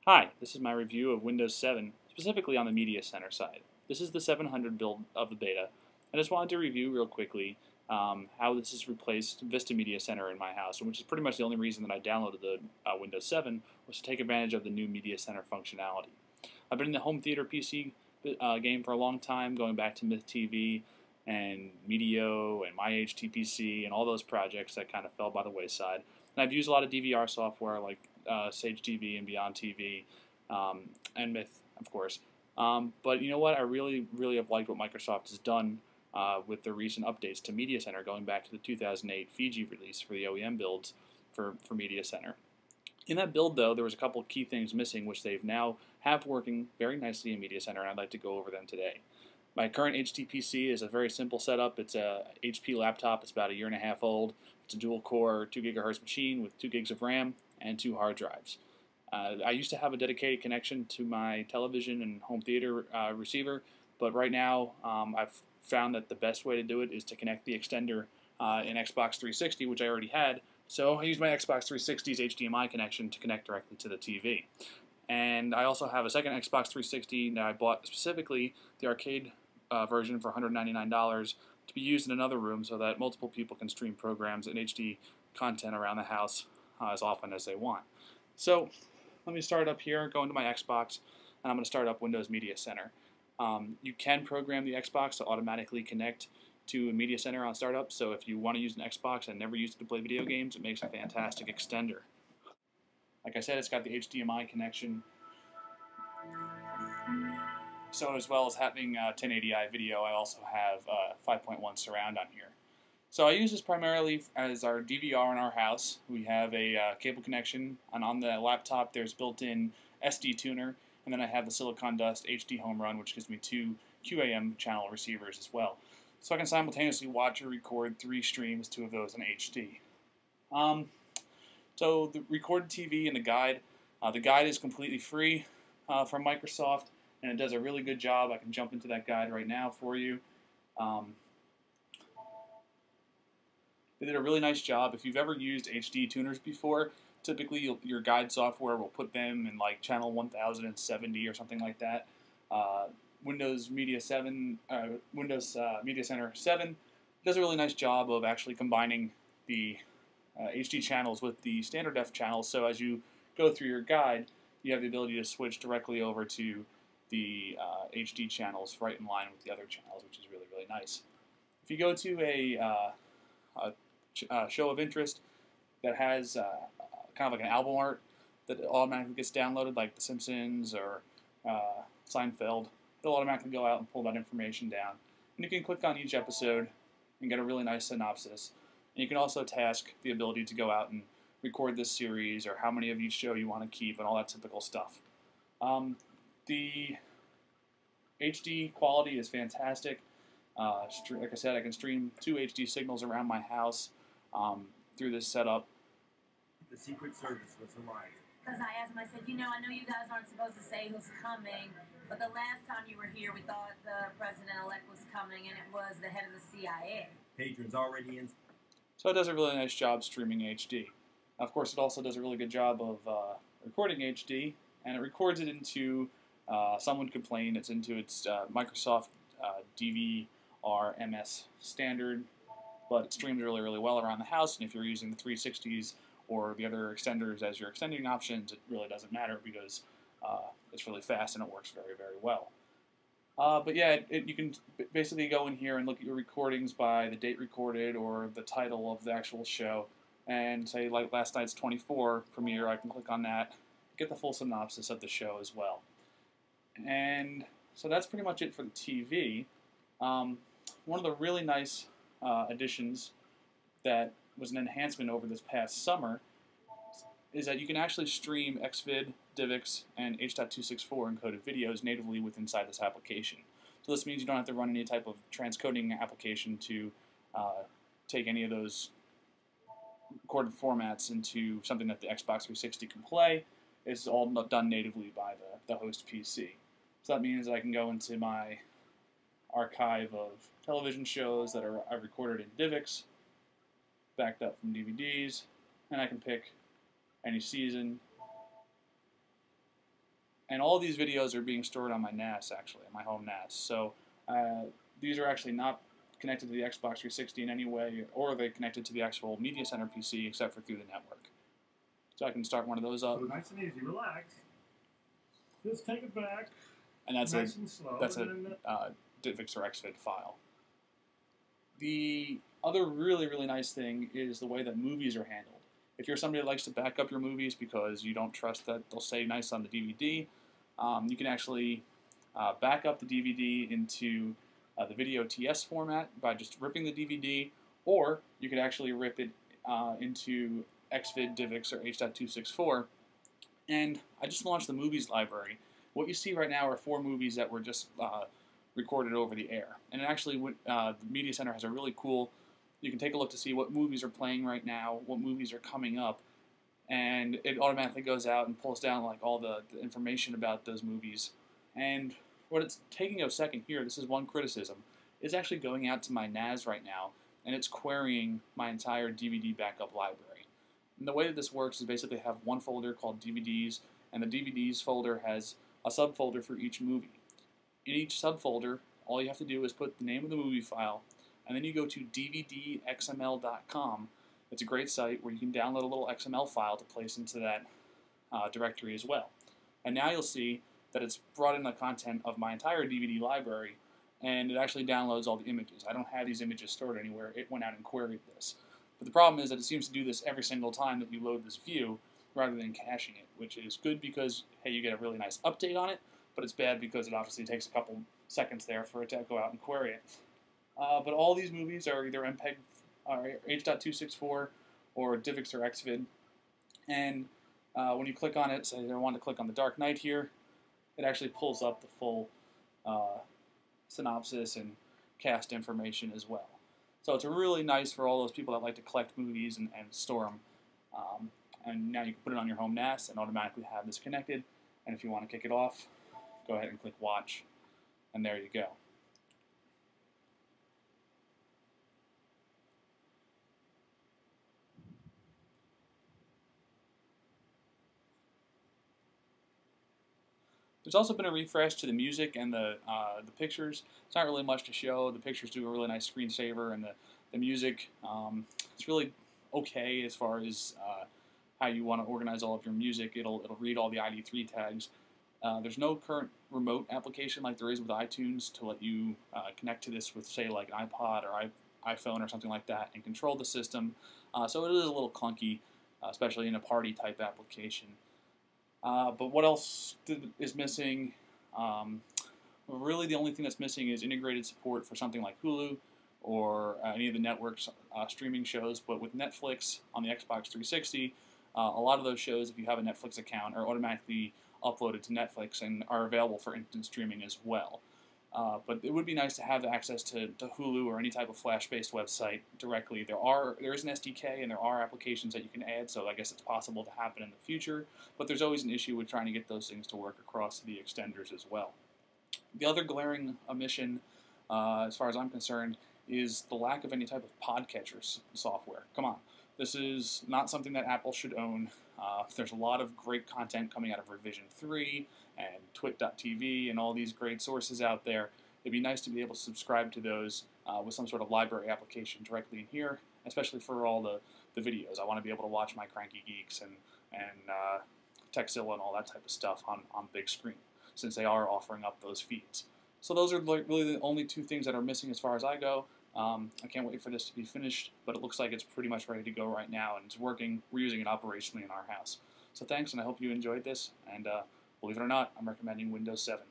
Hi, this is my review of Windows 7, specifically on the Media Center side. This is the 700 build of the beta. I just wanted to review real quickly how this has replaced Vista Media Center in my house, which is pretty much the only reason that I downloaded the Windows 7 was to take advantage of the new Media Center functionality. I've been in the home theater PC game for a long time, going back to Myth TV and Medio and MyHTPC and all those projects that kind of fell by the wayside. And I've used a lot of DVR software like Sage TV and Beyond TV, and Myth, of course. But you know what? I really have liked what Microsoft has done with the recent updates to Media Center, going back to the 2008 Fiji release for the OEM builds for Media Center. In that build, though, there was a couple key things missing, which they've now have working very nicely in Media Center, and I'd like to go over them today. My current HTPC is a very simple setup. It's a HP laptop. It's about a year and a half old. It's a dual-core 2 gigahertz machine with 2 gigs of RAM and 2 hard drives. I used to have a dedicated connection to my television and home theater receiver, but right now I've found that the best way to do it is to connect the extender in Xbox 360, which I already had. So I use my Xbox 360's HDMI connection to connect directly to the TV. And I also have a second Xbox 360 that I bought specifically, the arcade version for $199, to be used in another room so that multiple people can stream programs and HD content around the house as often as they want. So let me start up here, go into my Xbox, and I'm going to start up Windows Media Center. You can program the Xbox to automatically connect to a Media Center on startup, so if you want to use an Xbox and never used it to play video games, it makes a fantastic extender. Like I said, it's got the HDMI connection, so as well as having 1080i video, I also have 5.1 surround on here. So I use this primarily as our DVR in our house. We have a cable connection, and on the laptop there's built-in SD tuner, and then I have the Silicon Dust HD Home Run, which gives me 2 QAM channel receivers as well. So I can simultaneously watch or record 3 streams, 2 of those in HD. So the recorded TV and the guide is completely free from Microsoft, and it does a really good job. I can jump into that guide right now for you. They did a really nice job. If you've ever used HD tuners before, typically your guide software will put them in like channel 1070 or something like that. Windows Media Center 7 does a really nice job of actually combining the HD channels with the standard def channels. So as you go through your guide, you have the ability to switch directly over to the HD channels right in line with the other channels, which is really nice. If you go to a show of interest that has kind of like an album art that automatically gets downloaded, like The Simpsons or Seinfeld, it'll automatically go out and pull that information down. And you can click on each episode and get a really nice synopsis. And you can also task the ability to go out and record this series or how many of each show you want to keep and all that typical stuff. The HD quality is fantastic. Like I said, I can stream 2 HD signals around my house through this setup. The Secret Service was arriving. Because I asked him, I said, you know, I know you guys aren't supposed to say who's coming, but the last time you were here, we thought the president-elect was coming, and it was the head of the CIA. Patrons already in. So it does a really nice job streaming HD. Of course, it also does a really good job of recording HD, and it records it into, some would complain, it's into its Microsoft DVR MS standard, but it streams really well around the house, and if you're using the 360s or the other extenders as your extending options, it really doesn't matter because it's really fast and it works very well. But yeah, you can basically go in here and look at your recordings by the date recorded or the title of the actual show, and say like last night's 24 premiere, I can click on that, get the full synopsis of the show as well. And so that's pretty much it for the TV. One of the really nice additions that was an enhancement over this past summer is that you can actually stream XVID, DivX, and H.264 encoded videos natively inside this application. So this means you don't have to run any type of transcoding application to take any of those recorded formats into something that the Xbox 360 can play. It's all done natively by the host PC. So that means that I can go into my archive of television shows that I've recorded in DivX, backed up from DVDs, and I can pick any season And all these videos are being stored on my NAS, actually, my home NAS. So these are actually not connected to the Xbox 360 in any way, or are they connected to the actual Media Center PC except for through the network. So I can start one of those up. So nice and easy, relax. Just take it back. And that's nice and slow. that's a DivX or XVID file. The other really, really nice thing is the way that movies are handled. If you're somebody that likes to back up your movies because you don't trust that they'll stay nice on the DVD, you can actually back up the DVD into the video TS format by just ripping the DVD, or you could actually rip it into XVID, DivX, or H.264. And I just launched the movies library. What you see right now are 4 movies that were just recorded over the air. And actually, the Media Center has a really cool, you can take a look to see what movies are playing right now, what movies are coming up, and it automatically goes out and pulls down like all the information about those movies. And what it's taking a second here, this is one criticism, it's actually going out to my NAS right now, and it's querying my entire DVD backup library. And the way that this works is basically have one folder called DVDs, and the DVDs folder has a subfolder for each movie. In each subfolder, all you have to do is put the name of the movie file, and then you go to dvdxml.com. It's a great site where you can download a little XML file to place into that directory as well. And now you'll see that it's brought in the content of my entire DVD library, and it actually downloads all the images. I don't have these images stored anywhere. It went out and queried this. But the problem is that it seems to do this every single time that you load this view rather than caching it, which is good because, hey, you get a really nice update on it, but it's bad because it obviously takes a couple seconds there for it to go out and query it. But all these movies are either MPEG or H.264 or DivX or XVID. And when you click on it, say I want to click on The Dark Knight here, it actually pulls up the full synopsis and cast information as well. So it's really nice for all those people that like to collect movies and store them. And now you can put it on your home NAS and automatically have this connected. And if you want to kick it off, go ahead and click Watch, and there you go. There's also been a refresh to the music and the pictures. It's not really much to show. The pictures do a really nice screensaver, and the music, it's really okay as far as how you want to organize all of your music. It'll read all the ID3 tags. There's no current remote application like there is with iTunes to let you connect to this with, say, like an iPod or iPhone or something like that and control the system. So it is a little clunky, especially in a party type application. But what else is missing? Really the only thing that's missing is integrated support for something like Hulu or any of the network's streaming shows. But with Netflix on the Xbox 360, a lot of those shows, if you have a Netflix account, are automatically uploaded to Netflix and are available for instant streaming as well. But it would be nice to have access to Hulu or any type of Flash-based website directly. There is an SDK and there are applications that you can add, so I guess it's possible to happen in the future. But there's always an issue with trying to get those things to work across the extenders as well. The other glaring omission, as far as I'm concerned, is the lack of any type of podcatcher software. Come on. This is not something that Apple should own. There's a lot of great content coming out of Revision 3 and Twit.tv and all these great sources out there. It'd be nice to be able to subscribe to those with some sort of library application directly in here, especially for all the videos. I want to be able to watch my Cranky Geeks and Techzilla and all that type of stuff on big screen, since they are offering up those feeds. So those are really the only 2 things that are missing as far as I go. I can't wait for this to be finished, but it looks like it's pretty much ready to go right now, and it's working. We're using it operationally in our house. So thanks, and I hope you enjoyed this, and believe it or not, I'm recommending Windows 7.